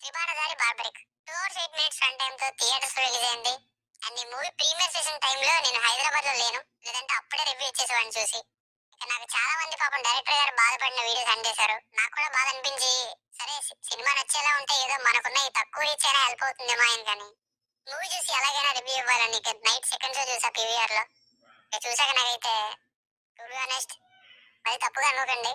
త్రిబాణధారి Barbarik 2 hours 8 minutes run time తో theatres లో release అయింది. అండ్ ఈ మూవీ ప్రీమియర్ సెషన్ టైంలో నేను హైదరాబాద్ లో లేను, లేదంటే అప్పుడే రివ్యూ ఇచ్చేసేవాడిని చూసి. ఇక నాకు చాలా మంది పాపం డైరెక్టర్ గారు బాధపడిన వీడియోస్ సెండ్ చేశారు. నాకు కూడా బాధ అనిపించి, సరే సినిమా నచ్చేలా ఉంటే ఏదో మనకున్న ఈ తక్కువ రీచ్ అయినా హెల్ప్ అవుతుందేమో ఆయన. కానీ మూవీ చూసి ఎలాగైనా రివ్యూ ఇవ్వాలని ఇక నైట్ సెకండ్ షో చూసా పీవీఆర్ లో. ఇక చూసాక నాకైతే టు బి ఆనెస్ట్ అది తప్పుగా అనుకోకండి,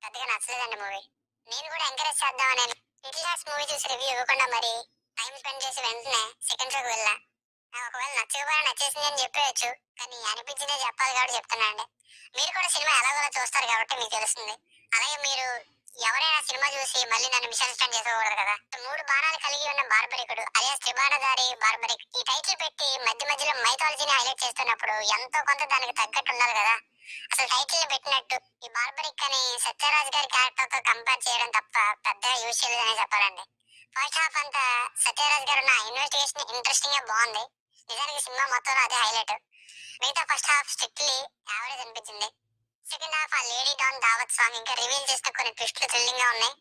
పెద్దగా నచ్చలేదండి మూవీ. నేను కూడా ఎంకరేజ్ చేద్దామని ఇంటిలాస్ మూవీ చూసి రివ్యూ ఇవ్వకుండా మరి టైం స్పెండ్ చేసి వెంటనే సెకండ్ షోకి వెళ్ళా. నాకు ఒకవేళ నచ్చకపోయినా నచ్చేసింది అని చెప్పేయచ్చు, కానీ అనిపించిందే చెప్పాలి కాబట్టి చెప్తున్నా అండి. మీరు కూడా సినిమా ఎలాగోలా చూస్తారు కాబట్టి మీకు తెలుస్తుంది. అలాగే మీరు ఎవరైనా సినిమా చూసి మళ్ళీ నన్ను మిస్అండర్స్టాండ్ చేసుకోకూడదు కదా. 3 బాణాలు కలిగి ఉన్న బార్బరికుడు అలియాస్ త్రిబాణధారి బార్బరిక్ ఈ టైటిల్ పెట్టి మధ్య మధ్యలో మైథాలజీని హైలైట్ చేస్తున్నప్పుడు ఎంతో కొంత దానికి తగ్గట్టు ఉండాలి కదా. అసలు టైటిల్ ని పెట్టినట్టు ఈ బార్బరిక్ అని సత్యరాజ్ గారి క్యారెక్టర్ తో కంపేర్ చేయడం తప్ప పెద్దగా యూజ్ చేయలేదనే చెప్పాలండి. ఫస్ట్ హాఫ్ అంతా సత్యరాజ్ గారు ఉన్న ఇన్వెస్టిగేషన్ ఇంట్రెస్టింగ్ గా బాగుంది. నిజానికి సినిమా మొత్తంలో అదే హైలైట్. మిగతా ఫస్ట్ హాఫ్ స్ట్రిక్ట్లీ యావరేజ్ అనిపించింది. సెకండ్ హాఫ్ ఆ లేడీ డాన్ దావత్ సాంగ్ ఇంకా రివీల్ చేసిన కొన్ని ట్విస్టులు థ్రిల్లింగ్ గా ఉన్నాయి.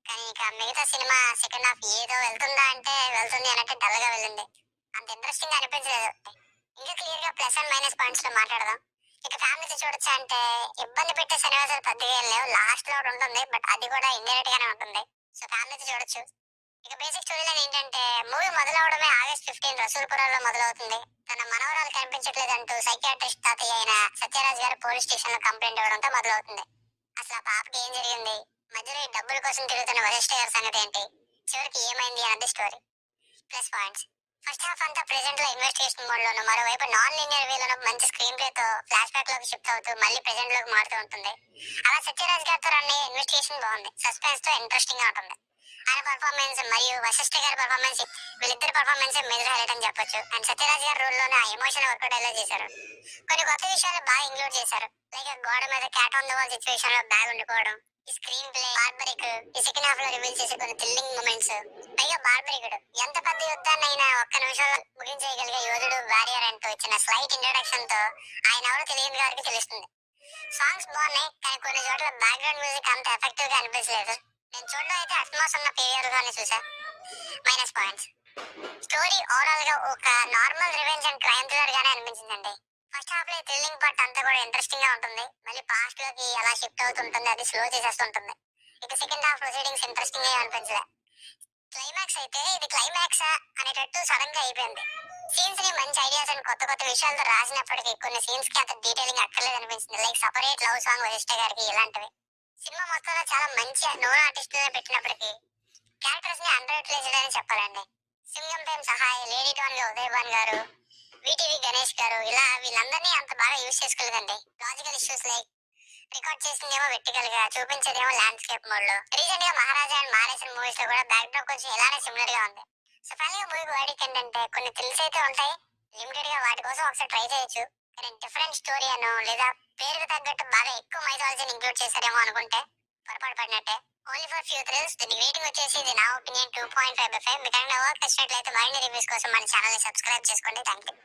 కానీ ఇక మిగతా సినిమా సెకండ్ హాఫ్ ఏదో వెళ్తుందా అంటే వెళ్తుంది అన్నట్టు డల్ గా వెళ్ళింది. అంత ఇంట్రెస్టింగ్ గా అనిపించలేదు. ఇంకా క్లియర్ గా ప్లస్ అండ్ మైనస్ పాయింట్స్ లో మాట్లాడదాం. ఇక ఫ్యామిలీతో చూడొచ్చా అంటే ఇబ్బంది పెట్టే సన్నివేశాలు పెద్దగా ఏం లేవు. లాస్ట్ లో ఒకటి ఉంటుంది, బట్ అది కూడా ఇండైరెక్ట్ గానే ఉంటుంది. సో ఫ్యామిలీతో చూడొచ్చు. ఇక బేసిక్ స్టోరీ లైన్ ఏంటంటే మూవీ మొదలవడమే ఆగస్ట్ 15 రసూల్పురాలో మొదలవుతుంది. తన మనవరాలు కనిపించట్లేదంటూ సైకియాట్రిస్ట్ తాతయ్య అయిన సత్యరాజ్ గారు పోలీస్ స్టేషన్ లో కంప్లైంట్ ఇవ్వడంతో మొదలవుతుంది. అసలు ఆ పాపకి ఏం జరిగింది, మధ్యలో ఈ డబ్బుల కోసం తిరుగుతున్న వశిష్ఠ గారి సంగతి ఏంటి, చివరికి ఏమైంది అన్నది story. Plus points first half అంతా ప్రెసెంట్ లో ఇన్వెస్టిగేషన్ మోడ్ లోను, మరోవైపు నాన్ లీనియర్ వేలోను మంచి స్క్రీన్ ప్లే తో ఫ్లాష్ బ్యాక్ లోకి షిఫ్ట్ అవుతూ మళ్ళీ ప్రెసెంట్ లోకి మారుతూ ఉంటుంది. అలా సత్యరాజ్ గారితో రన్ అయ్యే ఇన్వెస్టిగేషన్ బాగుంది, సస్పెన్స్ తో ఇంట్రెస్టింగ్ గా ఉంటుంది. ఆయన పర్ఫార్మెన్స్ మరియు వశిష్ఠ గారి పర్ఫార్మెన్స్, వీళ్ళిద్దరి పర్ఫార్మెన్స్ మేజర్ హైలైట్ అని చెప్పొచ్చు. అండ్ సత్యరాజ్ గారి రోల్ లోనే ఆ ఎమోషన్ వర్కౌట్ ఎలా చేశారు. కొన్ని కొత్త విషయాలు బాగా ఇంక్లూడ్ చేశారు. లైక్ గోడ మీద cat on the wall situation లో బ్యాగ్ ఉండిపోవడం, ఈ స్క్రీన్ ప్లే, బార్బరిక్ ఈ సెకండ్ హాఫ్ లో రివీల్ చేసే కొన్ని థ్రిల్లింగ్ మూమెంట్స్. పైగా బార్బరికుడు ఎంత పెద్ద యుద్ధాన్ని అయినా ఒక్క నిమిషంలో ముగించేయగలిగే యోధుడు వారియర్ అంటూ ఇచ్చిన స్లైట్ ఇంట్రడక్షన్ తో ఆయన ఎవరో తెలియని గారికి తెలుస్తుంది. సాంగ్స్ బాగున్నాయి, కానీ కొన్ని చోట్ల బ్యాక్గ్రౌండ్ మ్యూజిక్ అంత ఎఫెక్టివ్ గా అనిపించలేదు. నేను చూడడం అయితే అట్మాస్ ఉన్న పీరియడ్ గానే చూసా. మైనస్ పాయింట్స్ స్టోరీ ఓవరాల్ గా ఒక normal revenge and crime thriller గానే అనిపించిందండి. ఫస్ట్ హాఫ్ లో థ్రిల్లింగ్ పార్ట్ అంతా కూడా ఇంట్రెస్టింగ్ గా ఉంటుంది, మళ్ళీ పాస్ట్ లోకి అలా షిఫ్ట్ అవుతుంటుంది, అది స్లో చేసేస్తుంటుంది. ఇక సెకండ్ హాఫ్ ప్రొసీడింగ్స్ ఇంట్రెస్టింగ్ గా అనిపించలే. క్లైమాక్స్ అయితే ఇది క్లైమాక్స్ అనేటట్టు సడన్ గా అయిపోయింది. సీన్స్ ని మంచి ఐడియాస్ అండ్ కొత్త కొత్త విషయాలతో రాసినప్పటికీ కొన్ని సీన్స్ కి అంత డీటెయిలింగ్ అక్కర్లేదు అనిపించింది. Like separate love song Vashishta గారికి ఇలాంటివి. సినిమా మొత్తంలో చాలా మంచి నోన్ ఆర్టిస్టులను పెట్టినప్పటికీ క్యారెక్టర్స్ ని అండర్ యూటిలైజ్డ్ అని చెప్పాలండి. సింగం ప్రేమ్ సహాయ్, లేడీ డాన్ గా ఉదయ్ భాన్ గారు, విటివి గణేష్ గారు, ఇలా వీళ్ళందరినీ అంత బాగా యూజ్ చేసుకోలేదండి. లాజికల్ ఇష్యూస్ లైక్ రికార్డ్ చేసిందేమో వెర్టికల్ గా, చూపించేదేమో ల్యాండ్స్కేప్ మోడ్ లో. రీసెంట్ గా మహారాజా అండ్ మారేసన్ మూవీస్ లో కూడా బ్యాక్ డ్రాప్ కొంచెం ఇలానే సిమిలర్ గా ఉంది. సో ఫైనల్ గా మూవీకి వర్డిక్ట్ ఏంటంటే కొన్ని థ్రిల్స్ అయితే ఉంటాయి, లిమిటెడ్ గా వాటి కోసం ఒకసారి ట్రై చేయొచ్చు. కానీ డిఫరెంట్ స్టోరీ అనో లేదా పేరుకు తగ్గట్టు బాగా ఎక్కువ మైథాలజీని ఇంక్లూడ్ చేశారేమో అనుకుంటే పొరపాటు పడినట్టే. Only for few thrills. దీనికి రేటింగ్ వచ్చేసి ఇది నా ఒపీనియన్ 2.5/5. మీకు ఏమైనా వర్క్ నచ్చినట్లయితే మరిన్ని రివ్యూస్ కోసం మన ఛానల్ ని సబ్స్క్రైబ్ చేసుకోండి. Thank you.